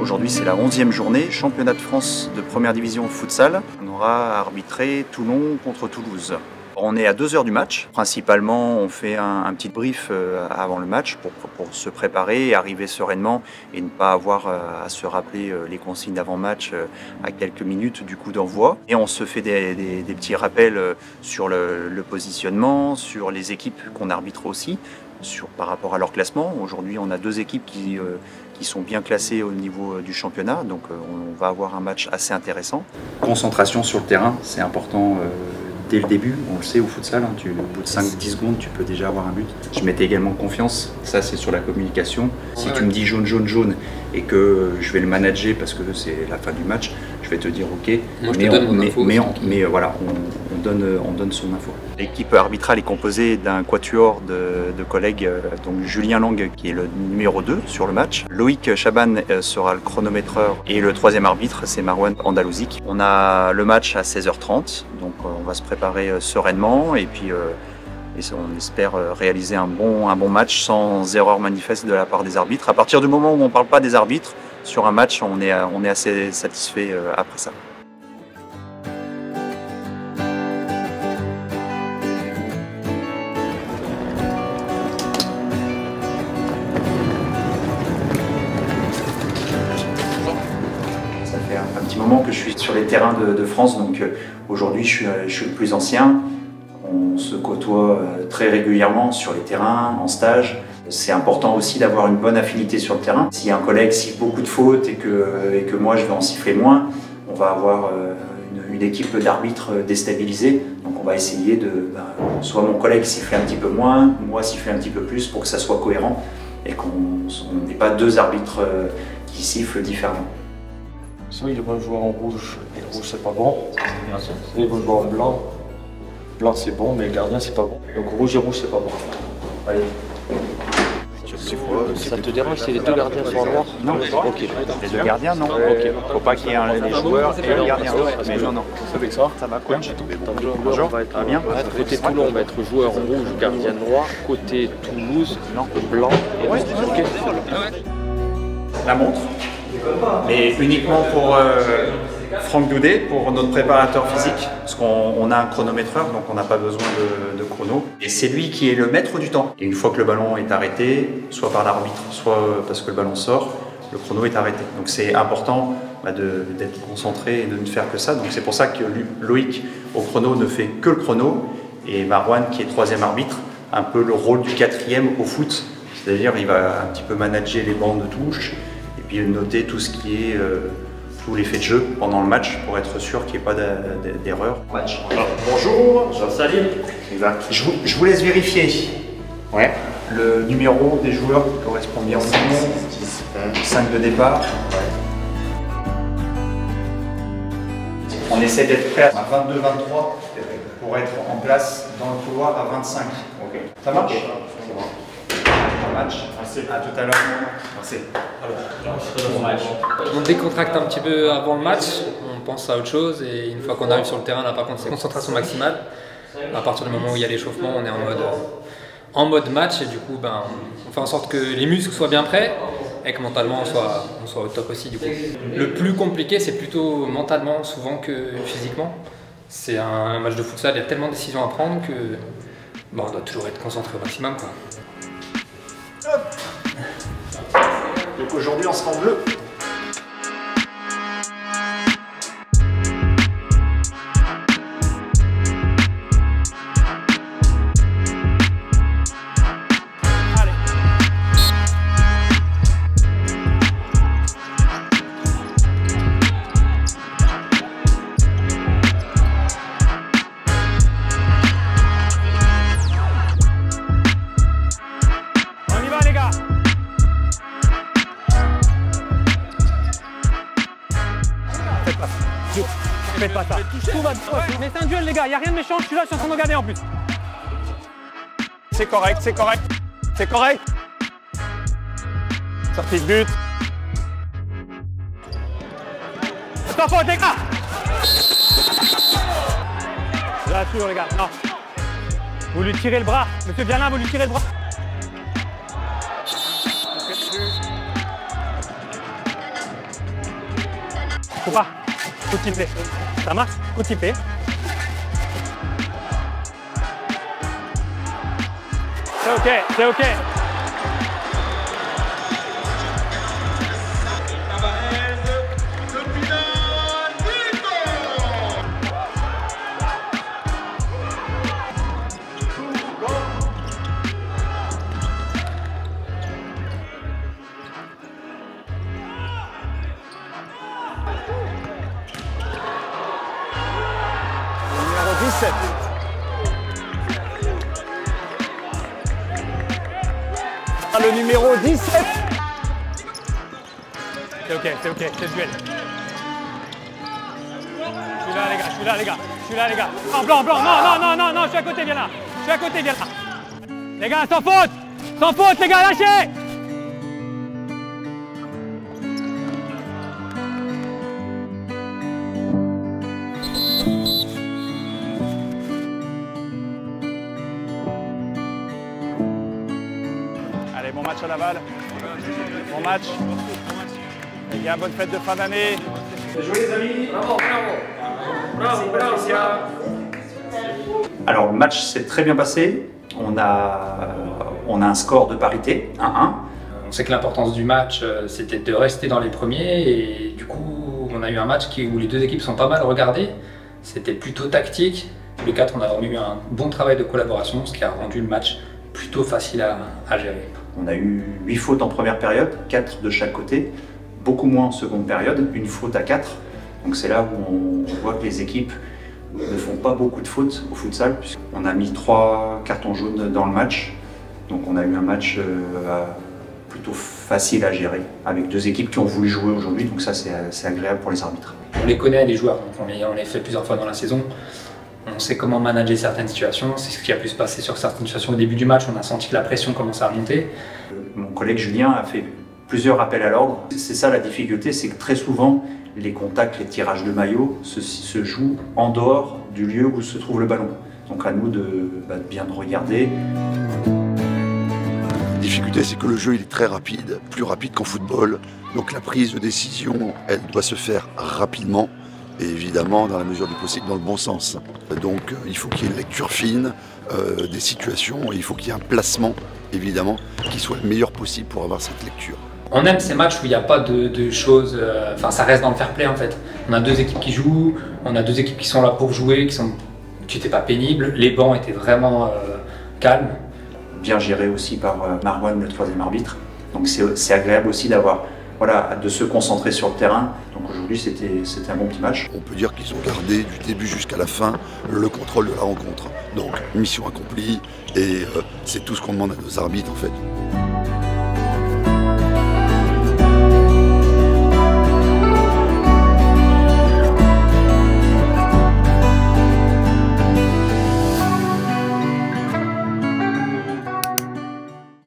Aujourd'hui, c'est la 11e journée, championnat de France de première division futsal. On aura arbitré Toulon contre Toulouse. On est à 2 heures du match. Principalement, on fait un petit brief avant le match pour se préparer et arriver sereinement et ne pas avoir à se rappeler les consignes d'avant-match à quelques minutes du coup d'envoi. Et on se fait des petits rappels sur le positionnement, sur les équipes qu'on arbitre aussi, par rapport à leur classement. Aujourd'hui, on a 2 équipes qui sont bien classées au niveau du championnat, donc on va avoir un match assez intéressant. Concentration sur le terrain, c'est important. Dès le début, on le sait au futsal, au bout de 5-10 secondes, tu peux déjà avoir un but. Je mettais également confiance, ça c'est sur la communication. Si tu me dis jaune, jaune, jaune et que je vais le manager parce que c'est la fin du match, je vais te dire ok, mais voilà, on donne son info. L'équipe arbitrale est composée d'un quatuor de collègues, donc Julien Lang qui est le numéro 2 sur le match. Loïc Chaban sera le chronométreur et le 3e arbitre c'est Marwan Andalouzik. On a le match à 16h30, donc on va se préparer sereinement et puis on espère réaliser un bon match sans erreur manifeste de la part des arbitres. À partir du moment où on ne parle pas des arbitres, sur un match, on est assez satisfait après ça. Ça fait un petit moment que je suis sur les terrains de France, donc aujourd'hui je suis le plus ancien. On se côtoie très régulièrement sur les terrains, en stage. C'est important aussi d'avoir une bonne affinité sur le terrain. Si un collègue siffle beaucoup de fautes et que moi je vais en siffler moins, on va avoir une équipe d'arbitres déstabilisée. Donc on va essayer soit mon collègue siffler un petit peu moins, moi siffler un petit peu plus pour que ça soit cohérent et qu'on n'ait pas 2 arbitres qui sifflent différemment. Oui, ils vont jouer en rouge, et le rouge c'est pas bon. Et ils vont jouer en blanc. Blanc c'est bon, mais le gardien c'est pas bon. Donc rouge et rouge c'est pas bon. Allez. Ça te dérange si les 2 gardiens sont en noir? Non, ok. Les 2 gardiens, non. Ok. Faut pas qu'il y ait les joueurs et le gardien. Mais non. Avec ça, ça va quoi? Bonjour. Ça va bien. Côté Toulon, on va être joueur rouge, gardien noir. Côté Toulouse, blanc et rouge. Ok. La montre, mais uniquement pour Franck Doudet, pour notre préparateur physique, parce qu'on a un chronométreur, donc on n'a pas besoin de chrono. Et c'est lui qui est le maître du temps. Et une fois que le ballon est arrêté, soit par l'arbitre, soit parce que le ballon sort, le chrono est arrêté. Donc c'est important d'être concentré et de ne faire que ça. Donc c'est pour ça que Loïc, au chrono, ne fait que le chrono, et Marwan, qui est 3e arbitre, un peu le rôle du 4e au foot. C'est-à-dire il va un petit peu manager les bandes de touche, et puis noter tout ce qui est tous les faits de jeu pendant le match pour être sûr qu'il n'y ait pas d'erreur. Bonjour, Salim. Je vous laisse vérifier le numéro des joueurs qui correspond bien au numéro. 5 de départ. On essaie d'être prêt à 22-23 pour être en place dans le couloir à 25. Okay. Ça marche? Match. À tout à l'heure. Merci. On décontracte un petit peu avant le match, on pense à autre chose et une fois qu'on arrive sur le terrain, là par contre c'est concentration maximale. À partir du moment où il y a l'échauffement, on est en mode match et du coup on fait en sorte que les muscles soient bien prêts et que mentalement on soit au top aussi du coup. Le plus compliqué c'est plutôt mentalement souvent que physiquement. C'est un match de futsal, il y a tellement de décisions à prendre que on doit toujours être concentré au maximum quoi. Donc aujourd'hui on sera en bleu. Faites pas ça. Tout va mais c'est un duel les gars, il n'y a rien de méchant, je suis là, je suis en train de regarder en plus. C'est correct, c'est correct. C'est correct. Sortie de but. Stop faute les gars. Là, toujours les gars, non. Vous lui tirez le bras, monsieur Viana, vous lui tirez le bras. Faut pas. Coup de sifflet. Ça marche? Coup de sifflet. C'est ok, c'est ok. Numéro 17. Le numéro 17. C'est ok, c'est ok, c'est le duel. Je suis là les gars, je suis là les gars, je suis là les gars. En blanc, blanc, non, je suis à côté, viens là. Je suis à côté, viens là. Les gars, sans faute les gars, lâchez. Allez, bon match à Laval. Bon match. Les gars, bonne fête de fin d'année. Alors le match s'est très bien passé. On a un score de parité, 1-1. On sait que l'importance du match, c'était de rester dans les premiers et du coup, on a eu un match où les deux équipes sont pas mal regardées. C'était plutôt tactique. Tous les quatre, on a vraiment eu un bon travail de collaboration, ce qui a rendu le match plutôt facile à gérer. On a eu 8 fautes en première période, 4 de chaque côté, beaucoup moins en seconde période, une faute à 4. Donc c'est là où on voit que les équipes ne font pas beaucoup de fautes au futsal, puisqu'on a mis 3 cartons jaunes dans le match. Donc on a eu un match plutôt facile à gérer, avec deux équipes qui ont voulu jouer aujourd'hui, donc ça c'est agréable pour les arbitres. On les connaît, les joueurs, donc on les fait plusieurs fois dans la saison. On sait comment manager certaines situations, c'est ce qui a pu se passer sur certaines situations au début du match, on a senti que la pression commençait à monter. Mon collègue Julien a fait plusieurs rappels à l'ordre. C'est ça la difficulté, c'est que très souvent les contacts, les tirages de maillot se jouent en dehors du lieu où se trouve le ballon. Donc à nous de bien regarder. La difficulté, c'est que le jeu il est très rapide, plus rapide qu'en football. Donc la prise de décision, elle doit se faire rapidement et évidemment dans la mesure du possible dans le bon sens. Donc il faut qu'il y ait une lecture fine des situations et il faut qu'il y ait un placement évidemment qui soit le meilleur possible pour avoir cette lecture. On aime ces matchs où il n'y a pas de choses, enfin ça reste dans le fair play en fait. On a deux équipes qui jouent, on a deux équipes qui sont là pour jouer, qui n'étaient pas pénibles, les bancs étaient vraiment calmes. Bien géré aussi par Marwan, le troisième arbitre. Donc c'est agréable aussi de se concentrer sur le terrain. Donc aujourd'hui c'était un bon petit match. On peut dire qu'ils ont gardé du début jusqu'à la fin le contrôle de la rencontre. Donc mission accomplie et c'est tout ce qu'on demande à nos arbitres en fait.